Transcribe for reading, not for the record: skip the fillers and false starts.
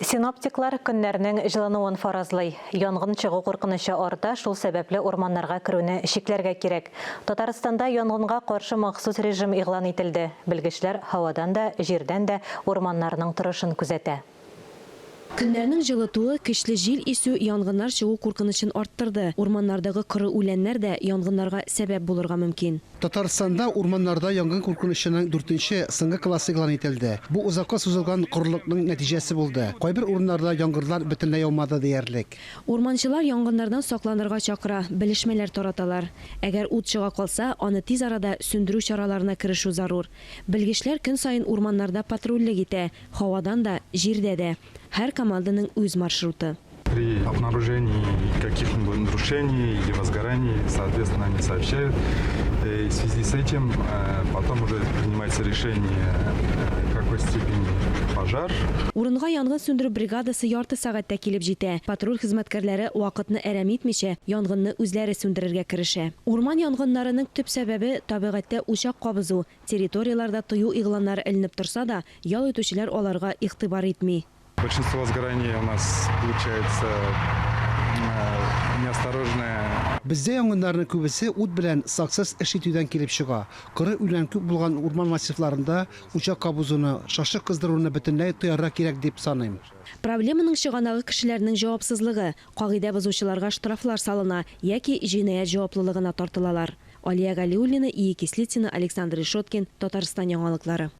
Синоптиклар көннәрнең җылынуын фаразлый. Янгын чыгу куркынычы арта, шул сәбәпле урманнарга керүне шикләргә кирәк. Татарстанда янгынга каршы махсус режим игълан ителде. Белгечләр һавадан да, җирдән дә урманнарның торышын күзәтә. Көннәрнең җылытуы, көчле җил исү янгыннар чыгу куркынычын арттырды. Урманнардагы кыры үләннәр дә янгыннарга сәбәп булырга мөмкин. Татарстанда урманнарда янгын куркынычының 4-нче сыңгы классы игълан ителде. Бу узакка сузылган корылыкның нәтиҗәсе булды. Кайбер урыннарда яңгырлар бөтенләй яумады диярлек. Урманчылар янгыннардан сакланырга чакыра, белешмәләр тараталар. Әгәр ут чыга калса, аны тиз арада сөндерү чараларына кирешу зарур. Белгечләр көн сайын урманнарда патрульлек итә, һавадан да, җирдә дә. Һәр команданың үз маршруты. При обнаружении каких-нибудь нарушений или возгораний, соответственно, они сообщают. И в связи с этим потом уже принимается решение, в какой степени пожар. Урынга янгын сөндерү бригадасы ярты сәгатьтә килеп җитә. Патруль хезмәткәрләре вакытны әрәм итмичә янгынны үзләре сүндерергә керешә. Урман янгыннарының төп сәбәбе табигатьтә учак кабызу. Территорияларда тыю игъланнары эленеп торса да, ял итүчеләр аларга игътибар итми. Большинство возгораний у нас получается неосторожное. Бездә янгыннарның күбесе ут белән саксыз эш итүдән килеп чыга. Кыры үлән күп булган урман массивларында учак кабызуны, шашлык кыздыруны бөтенләй тыярга кирәк дип саныйм. Проблеманың чыганагы кешеләрнең җавапсызлыгы, кагыйдә бозучыларга штрафлар салына яки җинаять җаваплылыгына тартылалар. Алия Галиуллина, Ия Кислицина, Александр Решоткин, Татарстан яңалыклары.